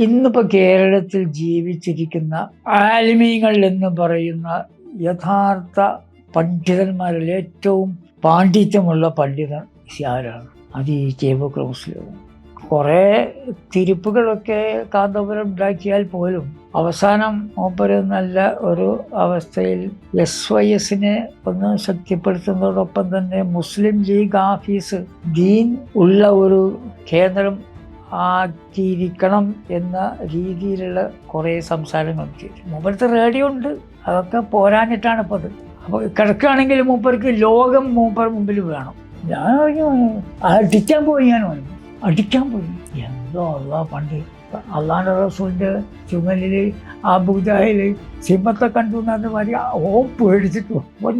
ഇന്നിപ്പോൾ കേരളത്തിൽ ജീവിച്ചിരിക്കുന്ന ആലിമീങ്ങൾ എന്ന് പറയുന്ന യഥാർത്ഥ പണ്ഡിതന്മാരിൽ ഏറ്റവും പാണ്ഡിത്യമുള്ള പണ്ഡിതൻ ആരാണ്? അത് ഈ കെ.ബക്കർ മുസ്ലിയാണ്. കുറേ തിരുപ്പുകളൊക്കെ കാന്തപുരം ഉണ്ടാക്കിയാൽ പോലും അവസാനം മൂപ്പര് നല്ല ഒരു അവസ്ഥയിൽ SYSനെ ഒന്ന് ശക്തിപ്പെടുത്തുന്നതോടൊപ്പം തന്നെ മുസ്ലിം ലീഗ് ആഫീസ് ദീൻ ഉള്ള ഒരു കേന്ദ്രം ആക്കിയിരിക്കണം എന്ന രീതിയിലുള്ള കുറേ സംസാരങ്ങൾ ചെയ്തു. മൂപ്പർക്ക് റേഡിയോ ഉണ്ട്, അതൊക്കെ പോരാഞ്ഞിട്ടാണ് ഇപ്പോൾ അത്. അപ്പോൾ കിടക്കുകയാണെങ്കിൽ മൂപ്പർക്ക് ലോകം മൂപ്പർ മുമ്പിൽ വേണം. ഞാൻ അടിക്കാൻ പോയി, അടിക്കാൻ പോയി. എന്തോ അള്ളാ പണ്ട് അള്ളാൻ്റെ റസൂലിൻ്റെ ചുമലിൽ അബൂജഹൽ സിംഹത്തെ കണ്ടു എന്നു പറഞ്ഞ പേടിച്ചിട്ടു. അപ്പോൾ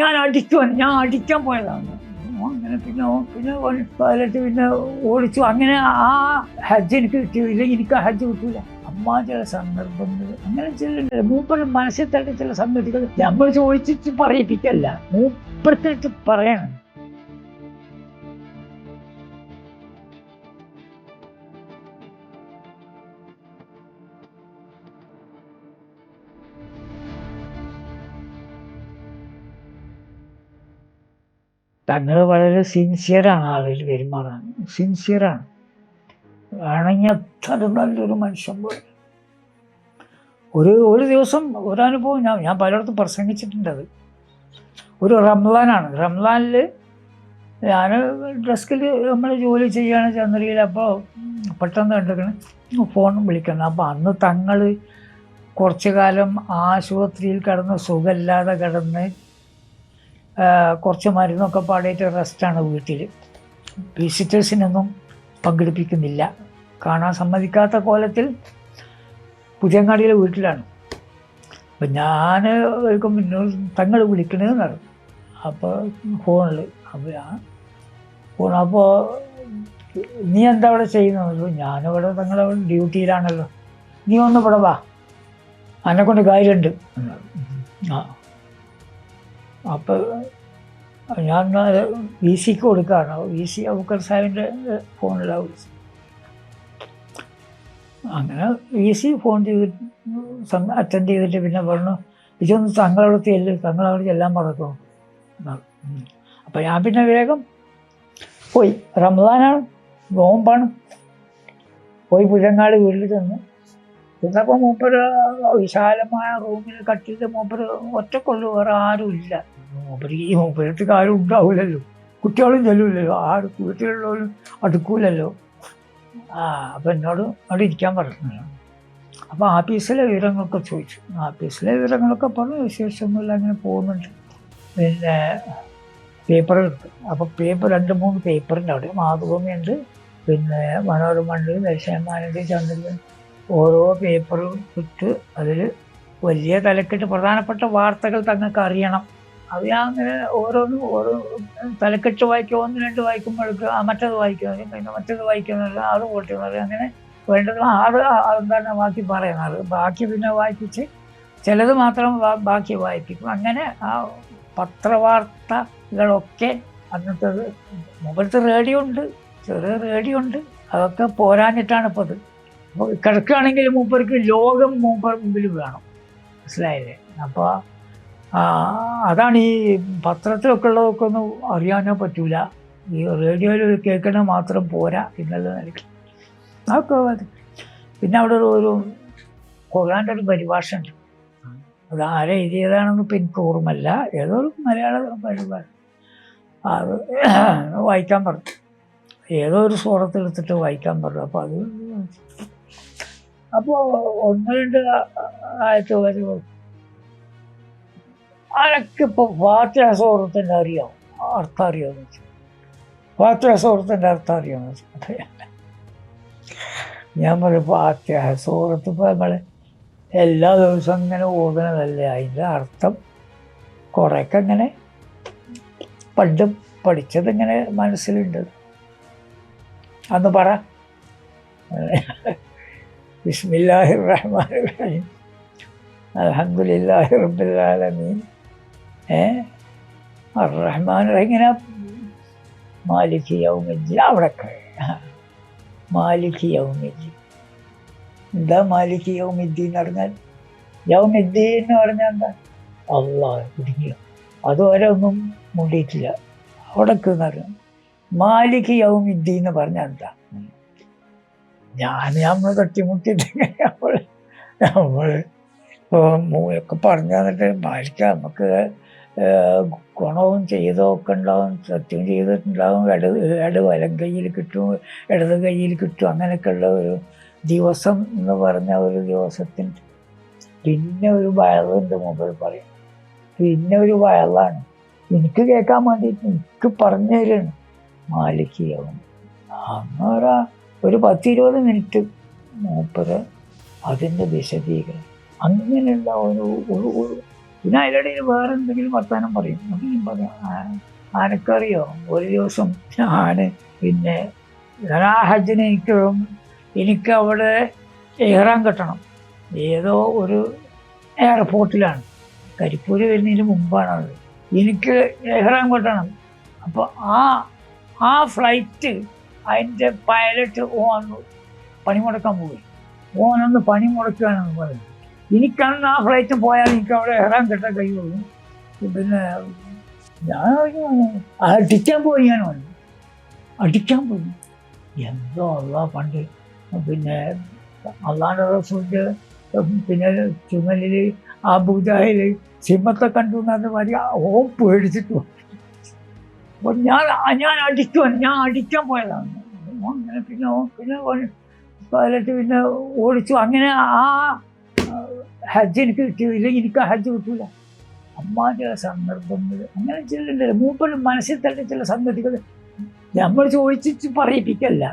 ഞാൻ അടിക്കാൻ പോയതാണ്. അങ്ങനെ പിന്നെ പിന്നെ ഓടിച്ചു. അങ്ങനെ ആ ഹജ്ജ് എനിക്ക് കിട്ടിയില്ല, എനിക്ക് ആ ഹജ്ജ് കിട്ടില്ല. ചില സന്ദർഭങ്ങൾ അങ്ങനെ ചില മൂപ്പർ മനസ്സിൽ തട്ടി ചില സംഗതികൾ നമ്മൾ ചോദിച്ചിട്ട് പറയിപ്പിക്കല്ല, മൂപ്പർക്കായിട്ട് പറയണം. തങ്ങൾ വളരെ സിൻസിയറാണ്, ആളുകൾ പെരുമാറാൻ സിൻസിയറാണ്. വേണമെങ്കിൽ അത്ര നല്ലൊരു മനുഷ്യൻ പോലെ. ഒരു ദിവസം ഒരനുഭവം ഞാൻ പലയിടത്തും പ്രസംഗിച്ചിട്ടുണ്ട്. ഒരു റംസാനാണ്. റംസാനിൽ ഞാൻ ഡെസ്കിൽ നമ്മൾ ജോലി ചെയ്യാണ് ചന്ദ്രയിൽ. അപ്പോൾ പെട്ടെന്ന് കണ്ടിരിക്കണം ഫോൺ വിളിക്കണം. അപ്പോൾ അന്ന് തങ്ങൾ കുറച്ചു കാലം ആശുപത്രിയിൽ കിടന്ന് സുഖമില്ലാതെ കിടന്ന് കുറച്ച് മരുന്നൊക്കെ പാടിയിട്ട് റെസ്റ്റാണ് വീട്ടിൽ. വിസിറ്റേഴ്സിനൊന്നും പങ്കെടുപ്പിക്കുന്നില്ല, കാണാൻ സമ്മതിക്കാത്ത കോലത്തിൽ പുതിയങ്ങാടിയിലെ വീട്ടിലാണ്. അപ്പം ഞാൻ തങ്ങൾ വിളിക്കണമെന്ന് പറഞ്ഞു. അപ്പോൾ ഫോണിൽ അപ്പോൾ നീ എന്താ ഇവിടെ ചെയ്യുന്നത്? ഞാനിവിടെ തങ്ങളവിടെ ഡ്യൂട്ടിയിലാണല്ലോ, നീ ഒന്ന് ഇവിടെ വാ, എന്നെക്കൊണ്ട് കാര്യമുണ്ട്. അപ്പോൾ ഞാൻ VC കൊടുക്കുകയാണ്. VC അബൂബക്കർ സാഹിബിൻ്റെ ഫോണിലാണ് വിളിച്ചത്. അങ്ങനെ VC ഫോൺ ചെയ്തിട്ട് അറ്റൻഡ് ചെയ്തിട്ട് പിന്നെ പറഞ്ഞു, ഇതൊന്ന് തങ്ങളവിടെ ചെല്ലാൻ പറഞ്ഞു. അപ്പോൾ ഞാൻ പിന്നെ വേഗം പോയി. റംസാനാണ്, നോമ്പാണ്. പോയി പുഴങ്ങാട് വീട്ടിൽ ചെന്ന് ചെന്നപ്പോൾ മൂപ്പര് വിശാലമായ റൂമിൽ കട്ടിയിട്ട് മൂപ്പര് ഒറ്റക്കൊള്ളു, വേറെ ആരും ഇല്ല. മൂപ്പരത്തേക്ക് ആരും ഉണ്ടാവില്ലല്ലോ, കുട്ടികളും ചെല്ലൂല്ലല്ലോ, ആരും വീട്ടിലുള്ളവരും അടുക്കൂലല്ലോ. അപ്പം എന്നോട് അവിടെ ഇരിക്കാൻ പറഞ്ഞു. അപ്പോൾ ആഫീസിലെ വിവരങ്ങളൊക്കെ ചോദിച്ചു. ആഫീസിലെ വിവരങ്ങളൊക്കെ പറഞ്ഞു, വിശേഷമൊന്നുമില്ല, അങ്ങനെ പോകുന്നുണ്ട്. പിന്നെ പേപ്പർ എടുത്തു. അപ്പോൾ 2-3 പേപ്പറിൻ്റെ അവിടെ മാതൃഭൂമിയുണ്ട്, പിന്നെ മനോരമ ഉണ്ട്, ദേശാഭിമാനിയുണ്ട്, ചന്ദ്രൻ. ഓരോ പേപ്പറും ഇട്ട് അതിൽ വലിയ തലക്കെട്ട് പ്രധാനപ്പെട്ട വാർത്തകൾ തങ്ങൾക്ക് അറിയണം. അത് ഞാൻ അങ്ങനെ ഓരോ തലക്കെട്ട് വായിക്കുക, 1-2 വായിക്കുമ്പോഴേക്ക് മറ്റത് വായിക്കുന്നത്, പിന്നെ മറ്റത് വായിക്കുന്നത്, അത് കൂട്ടുന്നത്, അങ്ങനെ വേണ്ടത് എന്താണ് ബാക്കി പറയുന്നത്. ബാക്കി പിന്നെ വായിപ്പിച്ച് ചിലത് മാത്രം ബാക്കി വായിപ്പിക്കും. അങ്ങനെ ആ പത്രവാർത്തകളൊക്കെ അന്നത്തെ മുമ്പത്തെ റേഡിയോ ഉണ്ട്, ചെറിയ റേഡിയോ ഉണ്ട്, അതൊക്കെ പോരാഞ്ഞിട്ടാണ് ഇപ്പോൾ അത്. അപ്പോൾ കിടക്കുകയാണെങ്കിൽ മൂപ്പർക്ക് ലോകം മൂപ്പർ മുമ്പിൽ വേണം, മനസ്സിലായില്ലേ? അപ്പോൾ അതാണ് ഈ പത്രത്തിലൊക്കെ ഉള്ളതൊക്കെ ഒന്നും അറിയാനോ പറ്റൂല, ഈ റേഡിയോയിൽ കേൾക്കണ മാത്രം പോരാ എന്നുള്ള നിലയ്ക്ക് അതൊക്കെ. പിന്നെ അവിടെ ഒരു ഖുർആൻ്റെ ഒരു പരിഭാഷ ഉണ്ട്. അത് ആരെ എഴുതിയതാണെന്ന് ഇപ്പം എനിക്ക് ഓർമ്മല്ല, ഏതോ ഒരു മലയാള പരിഭാഷ. അത് വായിക്കാൻ പറഞ്ഞു, ഏതോ ഒരു സൂറത്തെടുത്തിട്ട് വായിക്കാൻ പറഞ്ഞു. അപ്പോൾ അത് അപ്പോൾ 1-2 ആയത്ത് വരുമ്പോൾ ആരൊക്കെ ഇപ്പോൾ ഫാത്തിഹ സൂറത്തിൻ്റെ അറിയാം, അർത്ഥം അറിയാമെന്ന് വെച്ചാൽ ഫാത്തിഹ സൂറത്തിൻ്റെ അർത്ഥം അറിയാമെന്ന് വെച്ചാൽ ഞാൻ പറയും ഫാത്തിഹ സൂറത്ത് ഇപ്പോൾ നമ്മൾ എല്ലാ ദിവസവും ഇങ്ങനെ ഓടുന്നതല്ലേ, അതിൻ്റെ അർത്ഥം കുറേയൊക്കെ ഇങ്ങനെ പണ്ട് പഠിച്ചതിങ്ങനെ മനസ്സിലുണ്ട്. അന്ന് പറ. ബിസ്മില്ലാഹിർ റഹ്മാനിർ റഹീം അൽഹംദുലില്ലാഹി റബ്ബിൽ ആലമീൻ അർ-റഹ്മാൻ ഇങ്ങനെ മാലിക് യൗമിദ്ദീൻ, അവിടെ മാലിക് യൗമിദ്ദീൻ എന്താ മാലിക് യൗമിദ്ദീൻ എന്ന് പറഞ്ഞാൽ? യൗമിദ്ദീൻ എന്ന് പറഞ്ഞാൽ എന്താ? അള്ളാഹ് കുടുങ്ങിയോ? അതുവരെ ഒന്നും മുണ്ടിയിട്ടില്ല. അവിടേക്ക് പറഞ്ഞു മാലിക് യൗമിദ്ദീൻ എന്ന് പറഞ്ഞാൽ എന്താ? നമ്മൾ തട്ടിമുട്ടിയിട്ട് നമ്മൾ ഒക്കെ പറഞ്ഞു തന്നിട്ട് മാലിക്ക നമുക്ക് ഗുണവും ചെയ്തതൊക്കെ ഉണ്ടാവും, സത്യം ചെയ്തിട്ടുണ്ടാവും, വലം കയ്യിൽ കിട്ടും, ഇടത് കയ്യിൽ കിട്ടും, അങ്ങനെയൊക്കെയുള്ള ഒരു ദിവസം എന്ന് പറഞ്ഞ ഒരു ദിവസത്തിന് പിന്നെ ഒരു വയലുണ്ട് മുമ്പിൽ പറയും. പിന്നെ ഒരു വയലാണ് എനിക്ക് കേൾക്കാൻ വേണ്ടിയിട്ട് എനിക്ക് പറഞ്ഞു തരാണ് മാലികയാവും. അങ്ങനെ ഒരു 10-20 മിനിറ്റ് മൂപ്പര് അതിൻ്റെ വിശദീകരണം അങ്ങനെയുള്ള ഒരു പിന്നെ അതിനിടയിൽ വേറെ എന്തെങ്കിലും വർത്താനം പറയും. അങ്ങനെയും പറയാം. ആനക്കറിയോ ഒരു ദിവസം പിന്നെ ഞാൻ ആ ഹജ്ജിന് എനിക്ക് അവിടെ ഇഹ്റാം കെട്ടണം. ഏതോ ഒരു എയർപോർട്ടിലാണ്, കരിപ്പൂര് വരുന്നതിന് മുമ്പാണത്. എനിക്ക് ഇഹ്റാം കെട്ടണം. അപ്പോൾ ആ ഫ്ലൈറ്റ് അതിൻ്റെ പൈലറ്റ് ഓന്ന് പണിമുടക്കാൻ പോയി. ഓനൊന്ന് പണിമുടക്കുകയാണെന്ന് പറയുന്നത്. എനിക്കന്ന് ആ ഫ്ലൈറ്റ് പോയാൽ എനിക്ക് അവിടെ ഇഹ്റാം കെട്ടാൻ കഴിയുള്ളൂ. പിന്നെ ഞാൻ അടിക്കാൻ പോയി. ഞാൻ വന്നു അടിക്കാൻ പോയി. എന്തോ അള്ളാ പണ്ട് പിന്നെ അള്ളാൻ്റെ റസൂലിൻ്റെ പിന്നെ ചുമലിൽ അബൂജഹൽ സിംഹത്തെ കണ്ടു എന്നത് മാതിരി ഓ പേടിച്ചിട്ട്. അപ്പോൾ ഞാൻ അടിക്കാൻ പോയതാണ്. അങ്ങനെ പിന്നെ പൈലറ്റ് പിന്നെ ഓടിച്ചു. അങ്ങനെ ആ ഹജ്ജ് എനിക്ക് കിട്ടിയില്ല. എനിക്ക് ഹജ്ജ് കിട്ടില്ല. അമ്മാൻ്റെ സന്ദർഭങ്ങൾ അങ്ങനെ ചില മൂപ്പര് മനസ്സിൽ തന്നെ ചില സംഗതികൾ നമ്മൾ ചോദിച്ചിട്ട് പറയിപ്പിക്കല്ല,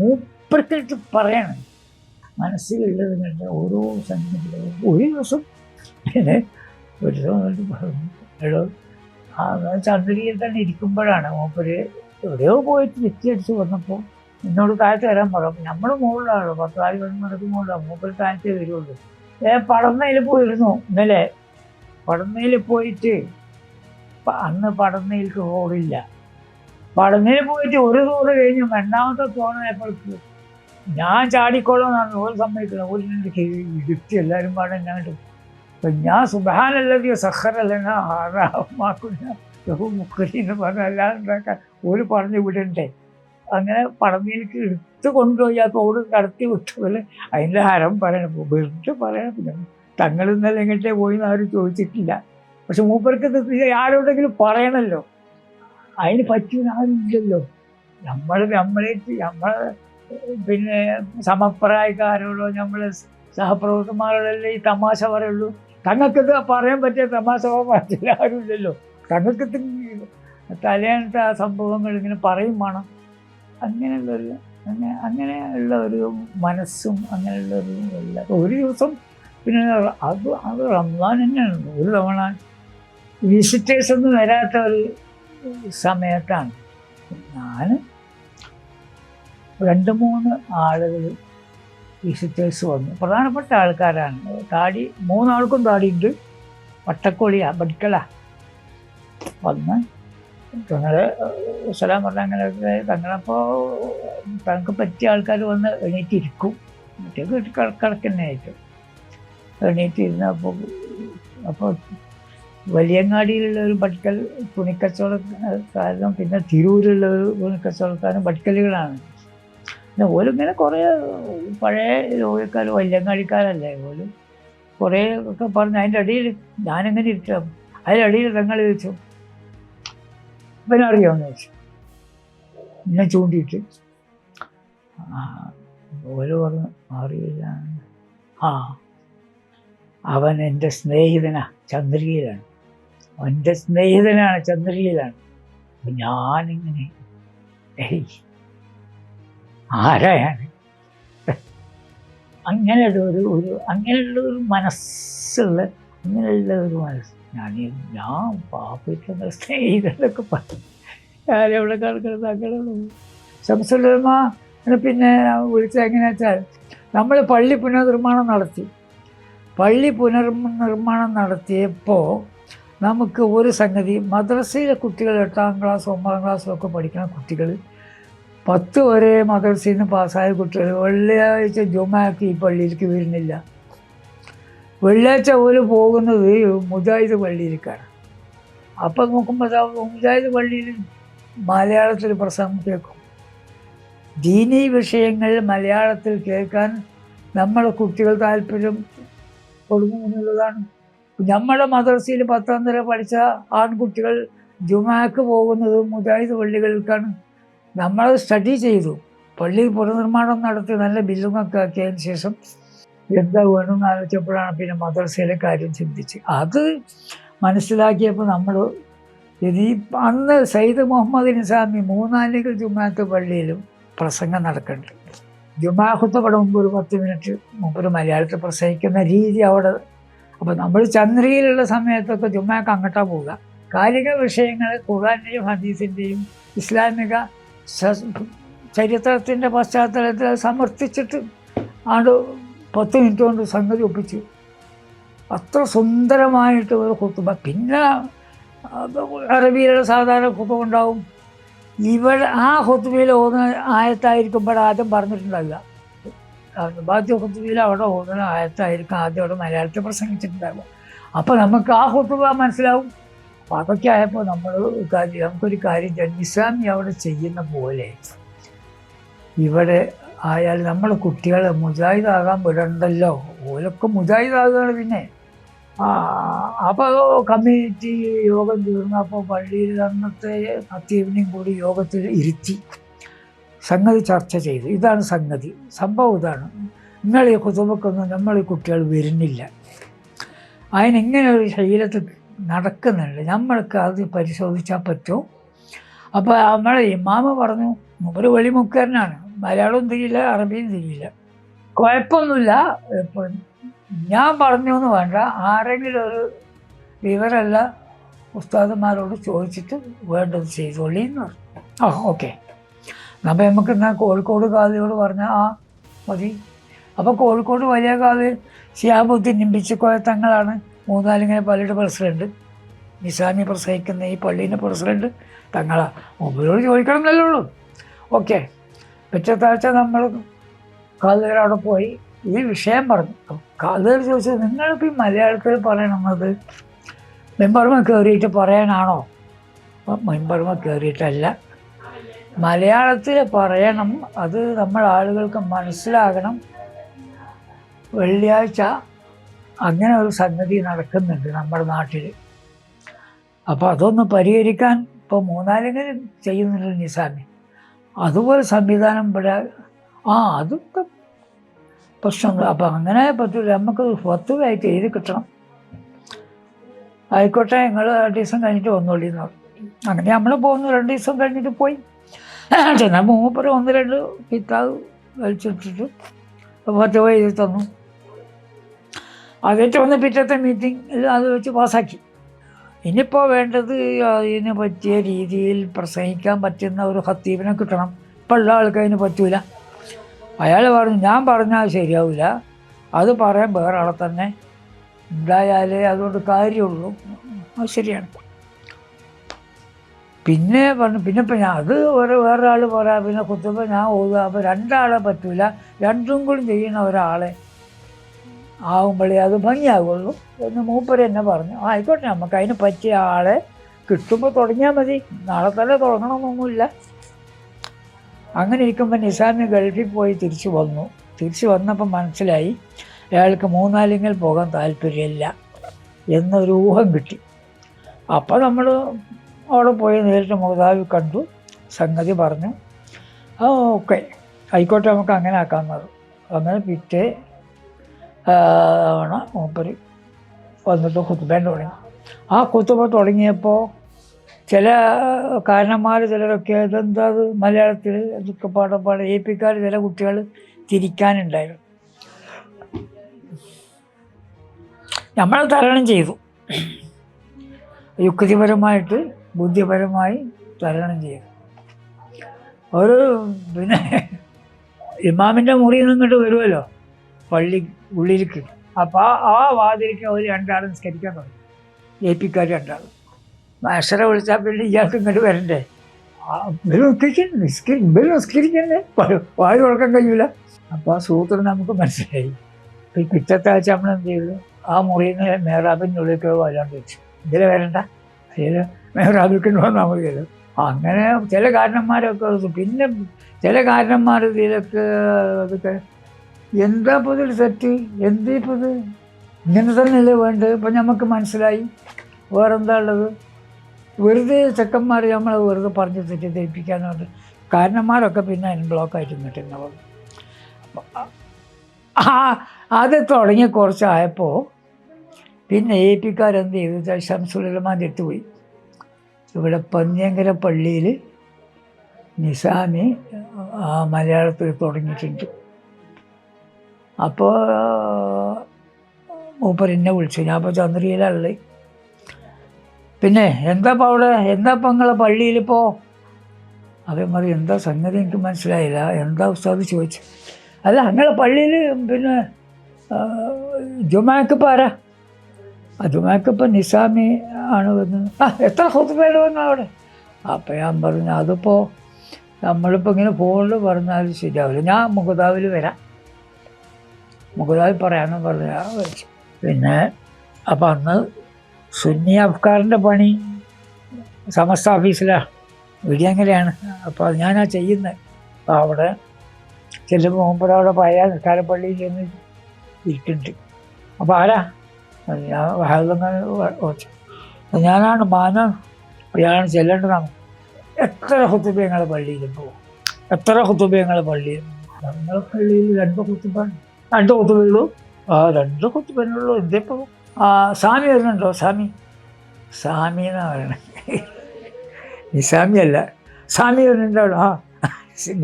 മൂപ്പർക്കിട്ട് പറയണം. മനസ്സിലുള്ളത് കണ്ട ഓരോ സംഗതികളും. ഒരു ദിവസം പിന്നെ ഒരു ദിവസം പറഞ്ഞു എടോ ചന്ദ്രയിൽ തന്നെ ഇരിക്കുമ്പോഴാണ് മൂപ്പര് എവിടെയോ പോയിട്ട് വെറ്റിയടിച്ച് വന്നപ്പോൾ എന്നോട് താഴത്ത് വരാൻ പറഞ്ഞു. നമ്മൾ മുകളിലാണ്, 10-11 മണിക്ക് മുകളിലാണ്. മൂപ്പര് താഴത്തേ വരുള്ളൂ. പടന്നയിൽ പോയിരുന്നു ഇന്നലെ. പടന്നയിൽ പോയിട്ട് അന്ന് പടന്നയിലേക്ക് റോഡില്ല. പടന്നയിൽ പോയിട്ട് ഒരു തോട് കഴിഞ്ഞു. രണ്ടാമത്തെ തോണയപ്പോഴേക്ക് ഞാൻ ചാടിക്കോളാം ഒരു സമ്മതിക്കില്ല. ഒരു ഇടുത്തി എല്ലാവരും പാടെ എന്നാണ്ട്. അപ്പം ഞാൻ സുബ്ഹാനല്ലദീ സഖറലനാ ഹാദാ വമാ കുന്നാ ലഹു മുഖ്രിനീൻ എന്ന് പറഞ്ഞാൽ അല്ലാതെ ഉണ്ടാക്കാൻ ഒരു പറഞ്ഞു വിടണ്ടേ. അങ്ങനെ പടന്നയിലേക്ക് എടുത്ത് കൊണ്ടുപോയി ആ തോട് കടത്തി വിട്ടപോലെ അതിൻ്റെ ഹരം പറയണം. വെറുതെ പറയണം. പിന്നെ തങ്ങൾ ഇന്നലെ എങ്ങോട്ടേ പോയി എന്ന് ആരും ചോദിച്ചിട്ടില്ല. പക്ഷെ മൂപ്പർക്ക് ആരോടെങ്കിലും പറയണമല്ലോ. അതിന് പറ്റിയ ആരുമില്ലല്ലോ. നമ്മളെ പിന്നെ സമപ്രായക്കാരോടോ നമ്മളെ സഹപ്രവർത്തകന്മാരോടല്ലേ ഈ തമാശ പറയുള്ളൂ. തങ്ങൾക്കത് പറയാൻ പറ്റിയ തമാശ പറ്റില്ല ആരുമില്ലല്ലോ. തങ്ങൾക്ക് തലേന്നത്തെ ആ സംഭവങ്ങൾ ഇങ്ങനെ പറയും വേണം. അങ്ങനെയുള്ള ഒരു മനസ്സും അങ്ങനെയുള്ള ഒരു ദിവസം പിന്നെ അത് റംസാൻ തന്നെയാണ്. ഒരു തവണ വിസിറ്റേഴ്സ് ഒന്നും വരാത്ത ഒരു സമയത്താണ് ഞാൻ 2-3 ആളുകൾ വിസിറ്റേഴ്സ് വന്നു. പ്രധാനപ്പെട്ട ആൾക്കാരാണ്. 3 ആൾക്കും താടിയുണ്ട്. വട്ടക്കോളിയാ പഠിക്കലാ വന്ന് തങ്ങളെ സലാം പറഞ്ഞ അങ്ങനെയൊക്കെ തങ്ങളപ്പോൾ തങ്ങൾക്ക് പറ്റിയ ആൾക്കാർ വന്ന് എണീറ്റിരിക്കും. മറ്റേ വീട്ടിൽ കിടക്കന്നെ ആയിട്ട് എണീറ്റിരുന്നപ്പോൾ വലിയങ്ങാടിയിലുള്ള ഒരു പഠിക്കൽ തുണിക്കച്ചവടക്കാരനും പിന്നെ തിരൂരുള്ള ഒരു തുണിക്കച്ചവടക്കാരനും പഠിക്കലുകളാണ്. പിന്നെ ഓലും ഇങ്ങനെ കുറേ പഴയ രോഗിക്കാർ വലിയങ്ങാടിക്കാരല്ലേ ഓലും കുറേ ഒക്കെ പറഞ്ഞ് അതിൻ്റെ അടിയിൽ ഞാനെങ്ങനെ ഇരിക്കാം. അതിലടിയിൽ തങ്ങൾ ചോദിച്ചു പിന്നെ അറിയാമെന്ന് ചോദിച്ചു. എന്നെ ചൂണ്ടിയിട്ട് ഓരോ പറഞ്ഞു അറിയില്ല. അവൻ എൻ്റെ സ്നേഹിതനാണ്, ചന്ദ്രികയിലാണ്. എൻ്റെ സ്നേഹിതനാണ്, ചന്ദ്രികയിലാണ്. അപ്പം ഞാനിങ്ങനെ ആരായാണ് അങ്ങനെയുള്ള ഒരു മനസ്സുള്ള അങ്ങനെയുള്ള ഒരു മനസ്സ്. ഞാൻ പാപ്പിട്ടുള്ള സ്നേഹിതനൊക്കെ പറഞ്ഞു. ഞാനെവിടെ കിടക്കുന്നത് അങ്ങനെയുള്ളൂ. ശംസുലമ പിന്നെ വിളിച്ചത് എങ്ങനെയാ വെച്ചാൽ നമ്മൾ പള്ളി പുനർനിർമ്മാണം നടത്തി. പള്ളി പുനർനിർമ്മാണം നടത്തിയപ്പോൾ നമുക്ക് ഒരു സംഗതി, മദ്രസയിലെ കുട്ടികൾ 8ാം ക്ലാസ് 9ാം ക്ലാസ്സിലൊക്കെ പഠിക്കുന്ന കുട്ടികൾ 10 വരെ മദ്രസയിൽ നിന്ന് പാസ്സായ കുട്ടികൾ വെള്ളിയാഴ്ച ജുമാക്ക് ഈ പള്ളിയിലേക്ക് വരുന്നില്ല. വെള്ളിയാഴ്ച പോലും പോകുന്നത് മുജാഹിദ് പള്ളിയിലേക്കാണ്. അപ്പം നോക്കുമ്പോൾ മുജാഹിദ് പള്ളിയിൽ മലയാളത്തിൽ പ്രസംഗം കേൾക്കും. ദീനീ വിഷയങ്ങൾ മലയാളത്തിൽ കേൾക്കാൻ നമ്മുടെ കുട്ടികൾ താല്പര്യം കൊടുക്കുമെന്നുള്ളതാണ്. നമ്മുടെ മദ്രസയിൽ 10ാം തരം പഠിച്ച ആൺകുട്ടികൾ ജുമാക്ക് പോകുന്നത് മുജാഹിദ് പള്ളികൾക്കാണ്. നമ്മളത് സ്റ്റഡി ചെയ്തു. പള്ളി പുനർനിർമ്മാണം നടത്തി നല്ല ബില്ലുമൊക്കെ ആക്കിയതിന് ശേഷം എന്താ വേണമെന്ന് ആലോചിച്ചപ്പോഴാണ് പിന്നെ മദ്രസയിലെ കാര്യം ചിന്തിച്ച് അത് മനസ്സിലാക്കിയപ്പോൾ നമ്മൾ ഇത് അന്ന് സയ്യിദ് മുഹമ്മദ് നിസാമി 3 ജുമാഅത്ത് പള്ളിയിലും പ്രസംഗം നടക്കുന്നുണ്ട്. ജുമാ ഖുത്ബയുടെ മുമ്പ് ഒരു 10 മിനിറ്റ് മുമ്പ് മലയാളത്തിൽ പ്രസംഗിക്കുന്ന രീതി അവിടെ. അപ്പോൾ നമ്മൾ ചന്ദ്രയിലുള്ള സമയത്തൊക്കെ ജുമാക്ക് അങ്ങോട്ടാണ് പോവുക. കാലിക വിഷയങ്ങൾ ഖുർആൻ്റെയും ഹദീസിൻ്റെയും ഇസ്ലാമിക ചരിത്രത്തിൻ്റെ പശ്ചാത്തലത്തിൽ സമർത്ഥിച്ചിട്ട് ആണ്ട് 10 മിനിറ്റ് കൊണ്ട് സംഗതി ഒപ്പിച്ചു. അത്ര സുന്ദരമായിട്ട് ഒരു ഖുത്ബ. പിന്നെ അറബിയിലുള്ള സാധാരണ ഖുത്ബ ഉണ്ടാവും. ഇവിടെ ആ ഖുത്ബയിൽ ഓതുന്ന ആയത്തായിരിക്കും ആദ്യം പറഞ്ഞിട്ടുണ്ടാവില്ല. ബാക്കി ഖുത്ബയിൽ അവിടെ ഓതുന്ന ആയത്തായിരിക്കും ആദ്യം അവിടെ മലയാളത്തിൽ പ്രസംഗിച്ചിട്ടുണ്ടാകും. അപ്പോൾ നമുക്ക് ആ ഖുത്ബ മനസ്സിലാവും. അപ്പോൾ അതൊക്കെ ആയപ്പോൾ നമുക്കൊരു കാര്യം നിസാമി അവിടെ ചെയ്യുന്ന പോലെ ഇവിടെ ആയാൽ നമ്മൾ കുട്ടികളെ മുജാഹിദാകാൻ വിടണ്ടല്ലോ. ഓലൊക്കെ മുജാഹിദാകുകയാണ്. പിന്നെ അപ്പോൾ കമ്മ്യൂണിറ്റി യോഗം തീർന്നപ്പോൾ പള്ളിയിൽ അന്നത്തെ ഖത്തീബിനെയും കൂടി യോഗത്തിൽ ഇരുത്തി സംഗതി ചർച്ച ചെയ്തു. ഇതാണ് സംഗതി, സംഭവം ഇതാണ്. നിങ്ങൾ ഈ ഖുതുബക്കൊന്നും നമ്മൾ ഈ കുട്ടികൾ വരുന്നില്ല. അതിനിങ്ങനെ ഒരു ശൈലത്തിൽ നടക്കുന്നുണ്ട്. നമ്മൾക്ക് അത് പരിശോധിച്ചാൽ പറ്റും. അപ്പോൾ നമ്മളെ ഇമാമ പറഞ്ഞു, ഒരു വെളിമുക്കാരനാണ്, മലയാളവും തിരിയില്ല അറബിയും തിരിയില്ല. കുഴപ്പമൊന്നുമില്ല, ഞാൻ പറഞ്ഞു എന്ന് വേണ്ട, ആരെങ്കിലും ഒരു വിവരമല്ല ഉസ്താദന്മാരോട് ചോദിച്ചിട്ട് വേണ്ടത് ചെയ്തോളി എന്ന് പറഞ്ഞു. ഓക്കെ. അപ്പോൾ നമുക്ക് എന്നാൽ കോഴിക്കോട് ഖാദിയോട് പറഞ്ഞാൽ മതി. അപ്പോൾ കോഴിക്കോട് വലിയ ഖാദി ശിഹാബുദ്ദീൻ നിമ്പിച്ചിക്കോയ തങ്ങളാണ് മൂന്നാലിങ്ങനെ പള്ളിയുടെ പ്രസിഡൻറ്റ്. നിസാമി പ്രസംഗിക്കുന്ന ഈ പള്ളീൻ്റെ പ്രസിഡൻറ്റ് തങ്ങളാണ്. മുമ്പിലോട് ചോദിക്കണം എന്നല്ലേ ഉള്ളൂ. ഓക്കെ. പിറ്റത്താഴ്ച നമ്മൾ ഖാദിയുടെ അവിടെ പോയി ഈ വിഷയം പറഞ്ഞു. ഖാദിയോട് ചോദിച്ചത്, നിങ്ങളിപ്പോൾ ഈ മലയാളത്തിൽ പറയണമെന്നത് മെമ്പർമ കയറിയിട്ട് പറയാനാണോ? മെമ്പർമ കയറിയിട്ടല്ല, മലയാളത്തിൽ പറയണം. അത് നമ്മൾ ആളുകൾക്ക് മനസ്സിലാകണം. വെള്ളിയാഴ്ച അങ്ങനെ ഒരു സംഗതി നടക്കുന്നുണ്ട് നമ്മുടെ നാട്ടിൽ. അപ്പോൾ അതൊന്ന് പരിഹരിക്കാൻ ഇപ്പോൾ മൂന്നാലെങ്കിലും ചെയ്യുന്നുണ്ട് നിസാമി. അതുപോലെ സംവിധാനം ഇവിടെ അതൊക്കെ പ്രശ്നങ്ങൾ. അപ്പോൾ അങ്ങനെ പറ്റില്ല, നമുക്ക് ഫത്വയായിട്ട് എഴുതി കിട്ടണം. ആയിക്കോട്ടെ, നിങ്ങൾ 2 ദിവസം കഴിഞ്ഞിട്ട് വന്നോളി എന്ന് പറഞ്ഞു. അങ്ങനെ നമ്മൾ പോകുന്നു. 2 ദിവസം കഴിഞ്ഞിട്ട് പോയി. എന്നാൽ മൂപ്പര് 1-2 കിതാബ് വലിച്ചിട്ടിട്ട് ഫത്വ എഴുതി തന്നു. അതിട്ട് വന്ന് പിറ്റത്തെ മീറ്റിംഗ് അത് വെച്ച് പാസ്സാക്കി. ഇനിയിപ്പോൾ വേണ്ടത് അതിന് പറ്റിയ രീതിയിൽ പ്രസംഗിക്കാൻ പറ്റുന്ന ഒരു ഖത്തീബിനെ കിട്ടണം. ഇപ്പോൾ ഉള്ള ആൾക്ക് അതിന് പറ്റൂല. അയാൾ പറഞ്ഞു, ഞാൻ പറഞ്ഞാൽ ശരിയാവില്ല, അത് പറയാൻ വേറെ ആളെ തന്നെ ഉണ്ടായാലേ അതുകൊണ്ട് കാര്യമുള്ളൂ. അത് ശരിയാണ്. പിന്നെ പറഞ്ഞു, പിന്നെ ഇപ്പം ഞാൻ അത് വേറൊരാൾ പറയാം, പിന്നെ കുത്തുമ്പോൾ ഞാൻ ഓതുക. അപ്പോൾ 2 ആളെ പറ്റൂല, 2ഉം കൂടി ചെയ്യുന്ന ഒരാളെ ആകുമ്പോഴേ അത് ഭംഗിയാകുള്ളൂ എന്ന് മൂപ്പര് എന്നെ പറഞ്ഞു. ആയിക്കോട്ടെ, നമുക്ക് അതിന് പറ്റിയ ആളെ കിട്ടുമ്പോൾ തുടങ്ങിയാൽ മതി, നാളെ തന്നെ തുടങ്ങണമെന്നൊന്നുമില്ല. അങ്ങനെ ഇരിക്കുമ്പോൾ നിസാമി ഗൾഫിൽ പോയി തിരിച്ചു വന്നു. തിരിച്ചു വന്നപ്പോൾ മനസ്സിലായി അയാൾക്ക് മൂന്നാലിങ്ങൽ പോകാൻ താല്പര്യമില്ല എന്നൊരു ഊഹം കിട്ടി. അപ്പോൾ നമ്മൾ അവിടെ പോയി നേരിട്ട് മുഖതാവി കണ്ടു, സംഗതി പറഞ്ഞു. ഓക്കെ, ആയിക്കോട്ടെ, നമുക്ക് അങ്ങനെ ആക്കാമെന്നത്. അങ്ങനെ പിറ്റേ മൂപ്പര് വന്നിട്ട് ഖുത്ബ തുടങ്ങി. ആ ഖുത്ബ തുടങ്ങിയപ്പോൾ ചില കാരണന്മാർ ചിലരൊക്കെ ഇതെന്താ അത് മലയാളത്തിൽ ഇതൊക്കെ പാടപ്പാട് ഏൽപ്പിക്കാർ ചില കുട്ടികൾ തിരിക്കാനുണ്ടായിരുന്നു. നമ്മൾ തരണം ചെയ്തു, യുക്തിപരമായിട്ട് ബുദ്ധിപരമായി തരണം ചെയ്തു. ഒരു പിന്നെ ഇമാമിൻ്റെ മുറിയിൽ നിന്നിട്ട് വരുമല്ലോ പള്ളി ഉള്ളിലേക്ക്. അപ്പോൾ ആ വാതിലേക്ക് അവർ 2 ആൾ നിസ്കരിക്കാൻ തുടങ്ങി. ഏൽപ്പിക്കാർ 2 ആൾ. മാസ്റ്ററെ വിളിച്ചാൽ പിന്നെ ഇയാൾക്ക് ഇങ്ങോട്ട് വരണ്ടേ. ഇവര് നിസ്കരിക്കന്നെ വായു തുറക്കാൻ കഴിയൂല. അപ്പോൾ ആ സൂത്രം നമുക്ക് മനസ്സിലായി. ഈ പിറ്റത്തെ ആഴ്ച നമ്മൾ എന്ത് ചെയ്തു, ആ മുറിയിൽ നിന്ന് മേറാബിൻ്റെ ഉള്ളിലേക്ക് വരാണ്ട് വെച്ചു. ഇതിലെ വരണ്ട, അതിൽ മേറാബിൽക്ക് വന്നാൽ മതിയല്ലോ. അങ്ങനെ ചില കാരണന്മാരൊക്കെ, പിന്നെ ചില കാരണന്മാർ ഇതിലൊക്കെ അതൊക്കെ എന്താ ഇപ്പോൾ ഇതിൽ തെറ്റ്, എന്തേ ഇപ്പോൾ ഇത് ഇങ്ങനെ തന്നെയല്ലേ വേണ്ടത്. ഇപ്പം നമുക്ക് മനസ്സിലായി വേറെന്താ ഉള്ളത്. വെറുതെ ചെക്കന്മാർ നമ്മളെ വെറുതെ പറഞ്ഞ് തെറ്റിദ്ധരിപ്പിക്കാനുണ്ട്. കാരണന്മാരൊക്കെ പിന്നെ അതിന് ബ്ലോക്കായിട്ട് നിന്നിട്ടുണ്ടാവും. അത് തുടങ്ങി കുറച്ചായപ്പോൾ പിന്നെ AP-ക്കാർ എന്ത് ചെയ്തു, ശംസുലമാൻ്റെ അടുത്ത് പോയി. ഇവിടെ പന്നിയങ്കര പള്ളിയിൽ നിസാമി മലയാളത്തിൽ തുടങ്ങിയിട്ടുണ്ട്. അപ്പോൾ മൂപ്പരെന്നെ വിളിച്ചു. ഞാൻ അപ്പോൾ ചന്ദ്രയിലുള്ളത്. പിന്നെ എന്താ ഇപ്പോൾ അവിടെ, എന്താ ഇപ്പോൾ നിങ്ങളെ പള്ളിയിലിപ്പോൾ? അവൻ പറയും എന്താ സംഗതി എനിക്ക് മനസ്സിലായില്ല, എന്താ ഉസ്താദ് ചോദിച്ചു. അല്ല നിങ്ങളെ പള്ളിയിൽ പിന്നെ ജുമാക്കിപ്പോൾ ആരാ? ജുമാക്കിപ്പോൾ നിസാമി ആണ് വന്നത്. എത്ര ഖുത്ബയാണ് വന്നത് അവിടെ? അപ്പം ഞാൻ പറഞ്ഞു അതിപ്പോൾ നമ്മളിപ്പോൾ ഇങ്ങനെ ഫോണിൽ പറഞ്ഞാൽ ശരിയാവില്ല, ഞാൻ മുഖതാവിൽ വരാം, മുഖതാവിൽ പറയാമെന്ന് പറഞ്ഞാൽ വെച്ചു. പിന്നെ അപ്പം അന്ന് സുന്നി അഫ്കാറിൻ്റെ പണി സമസ്ത ഓഫീസിലാണ്, ഇവിടെ അങ്ങനെയാണ്. അപ്പോൾ അത് ഞാനാ ചെയ്യുന്നത്. അപ്പോൾ അവിടെ ചെല്ലുമ്പോൾ മുമ്പ് അവിടെ പഴയ നിസ്കാരപ്പള്ളിയിൽ ചെന്ന് ഇരിക്കുന്നുണ്ട്. അപ്പോൾ ആരാ? ഞാൻ വഹദങ്ങനെ വെച്ചു. ഞാനാണ് മാനം, ഇയാളാണ് ചെല്ലേണ്ടതാണ്. എത്ര ഖുതുബ ഞങ്ങളുടെ പള്ളിയിൽ പോകും, എത്ര ഖുതുബ ഞങ്ങളുടെ പള്ളിയിൽ? ഞങ്ങളുടെ പള്ളിയിൽ 2 ഖുതുബാണ്. 2 ഖുതുബയുള്ളൂ. 2 ഖുതുബനുള്ളൂ. എന്തിപ്പോൾ സാമി വരുന്നുണ്ടോ? സാമി എന്നാണ് പറയണത്. നിസാമി അല്ല, സാമി വരുന്നുണ്ടോ?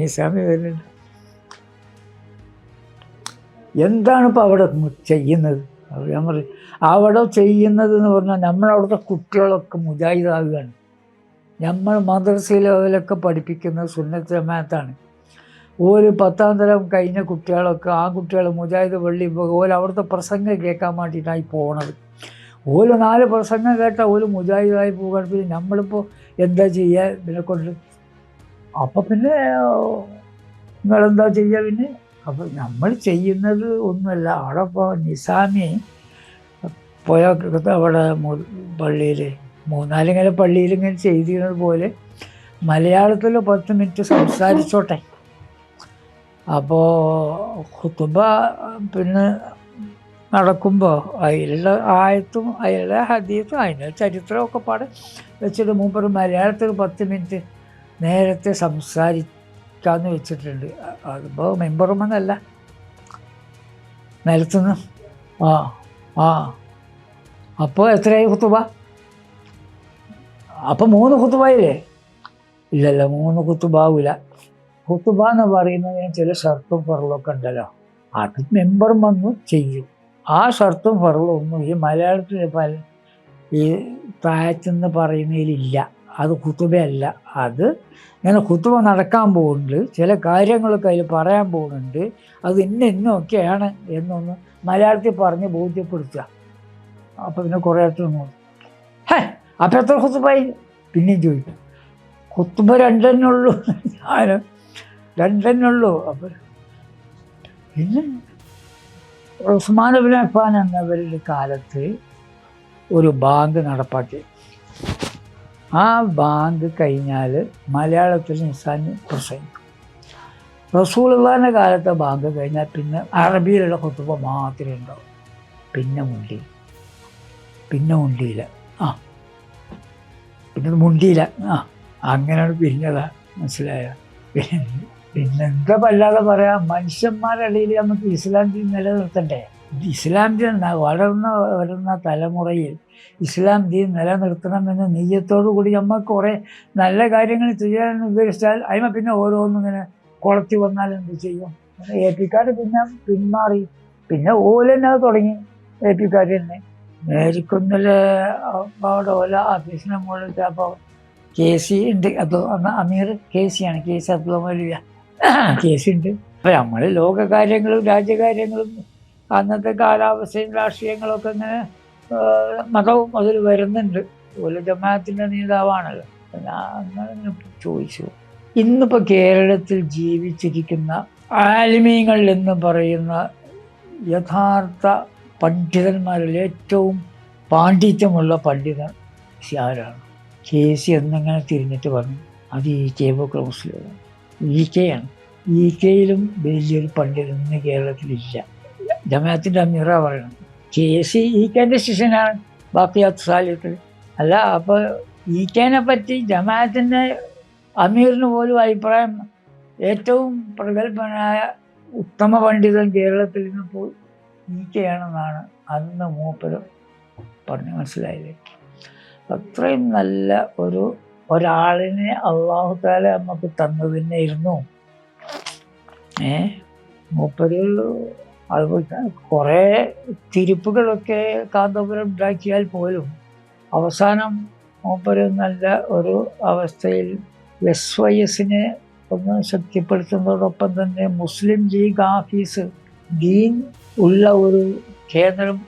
നിസാമി വരുന്നുണ്ട്. എന്താണ് ഇപ്പോൾ അവിടെ ചെയ്യുന്നത്? ഞാൻ പറയും അവിടെ ചെയ്യുന്നത് എന്ന് പറഞ്ഞാൽ നമ്മളവിടുത്തെ കുട്ടികളൊക്കെ മുജാഹിദാകുകയാണ്. നമ്മൾ മദ്രസ ലെവലൊക്കെ പഠിപ്പിക്കുന്നത് സുന്നത്ത് ജമാഅത്താണ്. ഒരു 10ാം തരം കഴിഞ്ഞ കുട്ടികളൊക്കെ, ആ കുട്ടികൾ മുജാഹിദ് പള്ളി ഓല് അവിടുത്തെ പ്രസംഗം കേൾക്കാൻ വേണ്ടിയിട്ടായി പോണത്. ഓല് 4 പ്രസംഗം കേട്ടാൽ ഓല് മുജാഹിദായി പോകാൻ. പിന്നെ നമ്മളിപ്പോൾ എന്താ ചെയ്യുക ഇതിനെ കൊണ്ട്? അപ്പം പിന്നെ നിങ്ങളെന്താ ചെയ്യുക പിന്നെ? അപ്പോൾ നമ്മൾ ചെയ്യുന്നത് ഒന്നുമല്ല. അവിടെ ഇപ്പോൾ നിസാമി പോയ അവിടെ പള്ളിയിൽ 3-4 ഇങ്ങനെ പള്ളിയിൽ ഇങ്ങനെ ചെയ്തിരുന്നത് പോലെ മലയാളത്തിൽ 10 മിനിറ്റ് സംസാരിച്ചോട്ടെ. അപ്പോൾ ഖുതുബ പിന്നെ നടക്കുമ്പോൾ അതിലുള്ള ആയത്തും അതിലുള്ള ഹദീസും അതിൻ്റെ ചരിത്രമൊക്കെ പാടെ വെച്ചിട്ട് മൂപ്പർ മലയാളത്തിൽ 10 മിനിറ്റ് നേരത്തെ സംസാരിക്കാമെന്ന് വെച്ചിട്ടുണ്ട്. അതിപ്പോൾ മെമ്പറുമെന്നല്ല, നിലത്തുനിന്ന്. അപ്പോൾ എത്രയായി ഖുതുബ? അപ്പോൾ 3 ഖുതുബയില്ലേ? ഇല്ലല്ല, 3 ഖുതുബാവില്ല. ഖുതുബ എന്ന് പറയുന്നതിന് ചില ഷർത്തും ഫറലൊക്കെ ഉണ്ടല്ലോ, അത് മെമ്പറും വന്നു ചെയ്യും. ആ ഷർത്തും ഫറലും ഒന്നും ഈ മലയാളത്തിൽ ഈ താഴത്തുനിന്ന് പറയുന്നതിലില്ല. അത് ഖുതുബയല്ല. അത് ഇങ്ങനെ ഖുതുബ നടക്കാൻ പോകുന്നുണ്ട്, ചില കാര്യങ്ങളൊക്കെ അതിൽ പറയാൻ പോകുന്നുണ്ട്, അത് ഇന്നൊക്കെയാണ് എന്നൊന്ന് മലയാളത്തിൽ പറഞ്ഞ് ബോധ്യപ്പെടുത്തുക. അപ്പോൾ പിന്നെ കുറേ അടുത്ത് അപ്പോൾ എത്ര ഖുതുബായി? പിന്നെയും ചോദിക്കും. ഖുതുബ 2 ഉള്ളൂ. ഞാൻ 2 ഉള്ളൂ. അപ്പോൾ പിന്നെ ഉസ്മാൻ ഇബ്നു അഫ്ഫാൻ എന്നവരുടെ കാലത്ത് ഒരു ബാങ്ക് നടപ്പാക്കി. ആ ബാങ്ക് കഴിഞ്ഞാൽ മലയാളത്തിൽ നിസാൻ പ്രസംഗിക്കും. റസൂലുള്ളാഹിൻ്റെ കാലത്തെ ബാങ്ക് കഴിഞ്ഞാൽ പിന്നെ അറബിയിലുള്ള ഖുതുബ മാത്രമേ ഉണ്ടാവും. പിന്നെ മുണ്ടിയില്ല. പിന്നെ മുണ്ടിയില്ല. അങ്ങനെയാണ് പിരിഞ്ഞതാ. മനസ്സിലായ? പിന്നെന്താ വല്ലാതെ പറയാം, മനുഷ്യന്മാരുടെ ഇടയിൽ നമുക്ക് ഇസ്ലാം ദീൻ നിലനിർത്തണ്ടേ? ഇസ്ലാം ദീൻ വരുന്ന തലമുറയിൽ ഇസ്ലാം ദീൻ നിലനിർത്തണമെന്ന നെയ്യത്തോടു കൂടി നമ്മൾ കുറേ നല്ല കാര്യങ്ങൾ ചെയ്യാൻ ഉദ്ദേശിച്ചാൽ അതിന് പിന്നെ ഓരോന്നും ഇങ്ങനെ കുളത്തി വന്നാൽ എന്ത് ചെയ്യും? AP-ക്കാർ പിന്നെ പിന്മാറി. പിന്നെ ഓലെന്നെ അത് തുടങ്ങി. AP-ക്കാർ തന്നെ മേരിക്കുന്നിലെ അവിടെ ഓല ഓഫീസിനെ മുകളിൽ അപ്പോൾ KC ഉണ്ട്. അപ്പോൾ അമീർ KC ആണ്, KC അബ്ദുൽ മൗലവിയ KC ഉണ്ട്. അപ്പോൾ നമ്മൾ ലോകകാര്യങ്ങളും രാജ്യകാര്യങ്ങളും അന്നത്തെ കാലാവസ്ഥയും രാഷ്ട്രീയങ്ങളൊക്കെ ഇങ്ങനെ മതവും അതിൽ വരുന്നുണ്ട്. ഓല ജമാഅത്തിൻ്റെ നേതാവാണല്ലോ. അങ്ങനെ ചോദിച്ചു. ഇന്നിപ്പോൾ കേരളത്തിൽ ജീവിച്ചിരിക്കുന്ന ആലിമീങ്ങൾ എന്ന് പറയുന്ന യഥാർത്ഥ പണ്ഡിതന്മാരിൽ ഏറ്റവും പാണ്ഡിത്യമുള്ള പണ്ഡിതൻ ആരാണ്? KC എന്നിങ്ങനെ തിരിഞ്ഞിട്ട് പറഞ്ഞു, അത് EK ബക്കർ മുസ്ലിം. EK ആണ്. EKയിലും വലിയൊരു പണ്ഡിതൻ ഇന്ന് കേരളത്തിലില്ല. ജമാഅത്തിൻ്റെ അമീറ പറയണം. KC EKൻ്റെ ശിഷ്യനാണ് ബാക്കിയാത്ത് സാലിഹത്തിൽ. അല്ല, അപ്പോൾ EKനെ പറ്റി ജമാഅത്തിൻ്റെ അമീറിന് പോലും അഭിപ്രായം ഏറ്റവും പ്രഗത്ഭനായ ഉത്തമ പണ്ഡിതൻ കേരളത്തിൽ നിന്നിപ്പോൾ EK ആണെന്നാണ് അന്ന് മൂപ്പര് പറഞ്ഞ് മനസ്സിലായത്. അത്രയും നല്ല ഒരാളിനെ അള്ളാഹു തആല നമുക്ക് തന്നതിനായിരുന്നു. മൂപ്പര് അതുപോലെ കുറേ തിരുപ്പുകളൊക്കെ കാന്തപുരം ഉണ്ടാക്കിയാൽ പോലും അവസാനം മൂപ്പര് നല്ല ഒരു അവസ്ഥയിൽ SYSനെ ഒന്ന് ശക്തിപ്പെടുത്തുന്നതോടൊപ്പം തന്നെ മുസ്ലിം ലീഗ് ആഫീസ് ദീൻ ഉള്ള ഒരു കേന്ദ്രം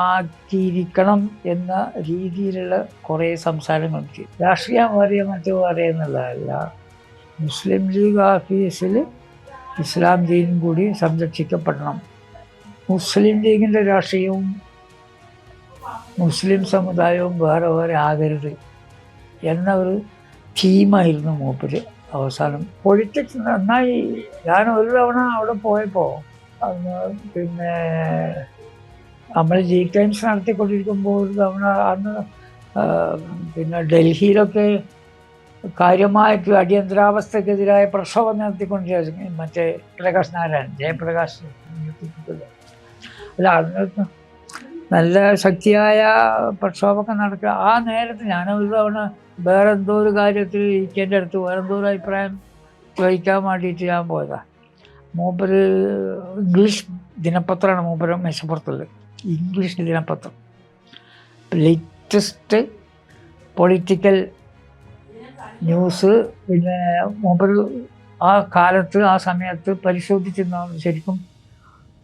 ആക്കിയിരിക്കണം എന്ന രീതിയിലുള്ള കുറേ സംസാരങ്ങളുണ്ട്. രാഷ്ട്രീയം അറിയാൻ മറ്റു പറയുന്നതല്ല, മുസ്ലിം ലീഗ് ഓഫീസിൽ ഇസ്ലാം ദീനും കൂടി സംരക്ഷിക്കപ്പെടണം. മുസ്ലിം ലീഗിൻ്റെ രാഷ്ട്രീയവും മുസ്ലിം സമുദായവും വേറെ വേറെ ആകരുത് എന്ന ഒരു തീമായിരുന്നു മൂപ്പര്. അവസാനം പൊളിറ്റിക്സ് നന്നായി. ഞാൻ ഒരു തവണ അവിടെ പോയപ്പോൾ പിന്നെ നമ്മൾ ലീഗ് ടൈംസ് നടത്തിക്കൊണ്ടിരിക്കുമ്പോൾ ഒരു തവണ അന്ന് പിന്നെ ഡൽഹിയിലൊക്കെ കാര്യമായിട്ട് അടിയന്തരാവസ്ഥക്കെതിരായ പ്രക്ഷോഭം നടത്തിക്കൊണ്ടിരിക്കുന്നു. മറ്റേ പ്രകാശ് നാരായൺ, ജയപ്രകാശ് നേതൃത്വത്തിൽ. അല്ല, അന്ന് നല്ല ശക്തിയായ പ്രക്ഷോഭമൊക്കെ നടക്കുക. ആ നേരത്ത് ഞാനൊരു തവണ വേറെ എന്തോ ഒരു കാര്യത്തിൽ EKൻ്റെ അടുത്ത് വേറെ എന്തോ ഒരു അഭിപ്രായം ചോദിക്കാൻ വേണ്ടിയിട്ട് ഞാൻ പോയതാണ്. മൂപ്പര് ഇംഗ്ലീഷ് ദിനപത്രമാണ് മൂപ്പര് മേശപ്പുറത്തുള്ളത്. ഇംഗ്ലീഷ് ദിനപത്രം, ലേറ്റസ്റ്റ് പൊളിറ്റിക്കൽ ന്യൂസ്. പിന്നെ മൂപ്പര് ആ കാലത്ത് ആ സമയത്ത് പരിശോധിച്ചിരുന്ന ശരിക്കും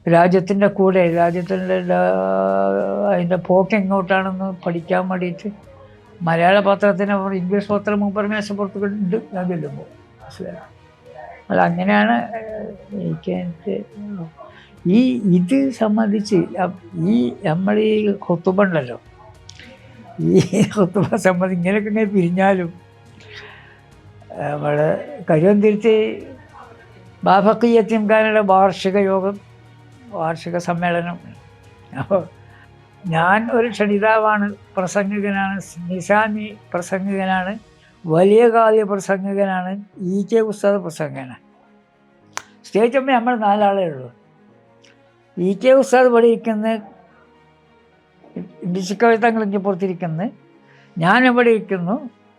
രാജ്യത്തിൻ്റെ കൂടെ രാജ്യത്തിൻ്റെ അതിൻ്റെ പോക്ക് എങ്ങോട്ടാണെന്ന് പഠിക്കാൻ വേണ്ടിയിട്ട് മലയാള പത്രത്തിന് ഇംഗ്ലീഷ് പത്രം മൂപ്പര് മേശപ്പുറത്ത് ഉണ്ട് ഞാൻ ചെല്ലുമ്പോൾ മനസ്സിലായി. അല്ല, അങ്ങനെയാണ് ഇത് സംബന്ധിച്ച് ഈ നമ്മൾ ഈ ഖുതുബ ഉണ്ടല്ലോ, ഈ ഖുതുബ സംബന്ധിച്ച് ഇങ്ങനെയൊക്കെ ഇങ്ങനെ പിരിഞ്ഞാലും നമ്മൾ കരുവന്തിരുത്തി ബാഫക്കി യത്തീംഖാനയുടെ വാർഷിക സമ്മേളനം. അപ്പോൾ ഞാൻ ഒരു ക്ഷണിതാവാണ്, പ്രസംഗകനാണ്, നിസാമി പ്രസംഗകനാണ്, വലിയ കാവ്യ പ്രസംഗകനാണ്, EK ഉസ്താദ് പ്രസംഗകനാണ്. സ്റ്റേജ് അമ്മ നമ്മൾ 4 ആളേ ഉള്ളൂ. EK ഉസ്താദ് ഇവിടെ ഇരിക്കുന്നത്, ബിസിക്കവിതങ്ങൾ ഇങ്ങനെ പുറത്തിരിക്കുന്നത്, ഞാൻ ഇവിടെ ഇരിക്കുന്നു,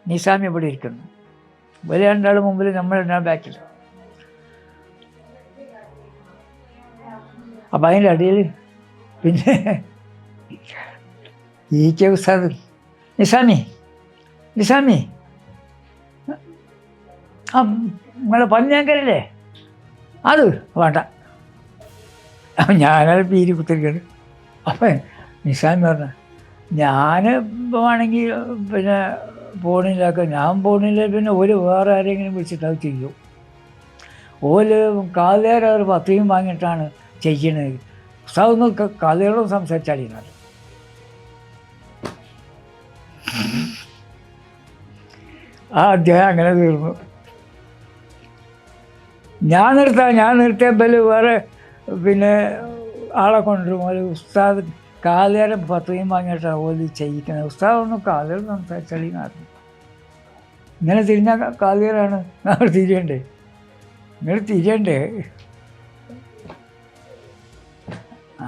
നിസാമി ഇവിടെ ഇരിക്കുന്നു. വലിയ 2 ആൾ മുമ്പിൽ, നമ്മൾ 2 ആൾ ബാക്കിൽ. അപ്പം അതിൻ്റെ അടിയിൽ പിന്നെ EK ഉസ്താദ് നിസാമി നിങ്ങളെ പഞ്ഞാങ്കരല്ലേ, അത് വേണ്ട. അപ്പം ഞാനത് പീരി കുത്തിരിക്കണ്. അപ്പം നിസാമി പറഞ്ഞ, ഞാൻ വേണമെങ്കിൽ പിന്നെ പോണില്ലാക്ക, ഞാൻ പോണില്ല, പിന്നെ വേറെ ആരെങ്കിലും വിളിച്ചിട്ട് അത് ചെയ്യും. കാലേറെ ഒരു 10 വാങ്ങിയിട്ടാണ് ചെയ്യണത്. ഉസ്താദൊന്ന് കാലേറോട് സംസാരിച്ചാൽ ആ അധ്യായം അങ്ങനെ തീർന്നു. ഞാൻ നിർത്തിയ ബല് വേറെ പിന്നെ ആളെ കൊണ്ടുവരും. ഒരു ഉസ്താദ് കാലേരം 10 വാങ്ങിയിട്ടാണ് ഓല് ചെയ്യിക്കുന്നത്. ഉസ്താദ് ഒന്ന് കാലേർ സംസാരിച്ചാളി നടന്നു. ഇങ്ങനെ തിരിഞ്ഞാൽ കാലേറാണ് നമ്മൾ തിരിയണ്ടേ, നിങ്ങൾ തിരിയണ്ടേ.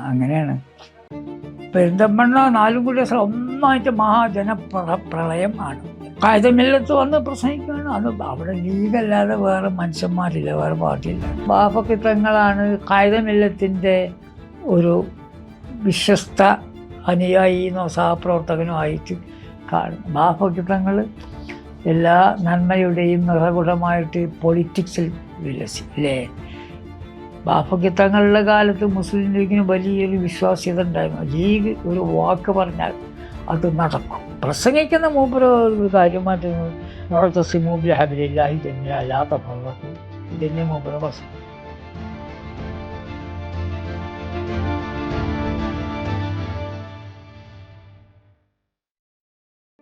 അങ്ങനെയാണ്. പെരിന്തൽമണ്ണ 4 കൂടി ഒന്നായിട്ട് പ്രളയം ആണ്. കായികമില്ലത്ത് വന്ന് പ്രസംഗിക്കുകയാണ്. അത് അവിടെ ലീഗല്ലാതെ വേറെ മനുഷ്യന്മാരില്ല, വേറെ പാർട്ടിയില്ല. ബാഫക്കിത്തങ്ങളാണ് കായികമില്ലത്തിൻ്റെ ഒരു വിശ്വസ്ത അനുയായിന്നോ സഹപ്രവർത്തകനോ ആയിട്ട് കാണും. ബാഫക്കിത്തങ്ങൾ എല്ലാ നന്മയുടെയും നിറകുടമായിട്ട് പൊളിറ്റിക്സിൽ വിലസില്ലേ. ബാഫക്കിത്തങ്ങളുടെ കാലത്ത് മുസ്ലിം ലീഗിന് വലിയൊരു വിശ്വാസ്യത ഉണ്ടായിരുന്നു. ലീഗ് ഒരു വാക്ക് പറഞ്ഞാൽ അത് നടക്കും. പ്രസംഗിക്കുന്ന മൂപ്പര് ഒരു കാര്യമായിട്ട് വഅ്തസിമൂ ബിഹബ്ലില്ലാഹി ജമീഅൻ ലാ തഫറഖൂ. ഇതിന്റെ മൂപ്പര്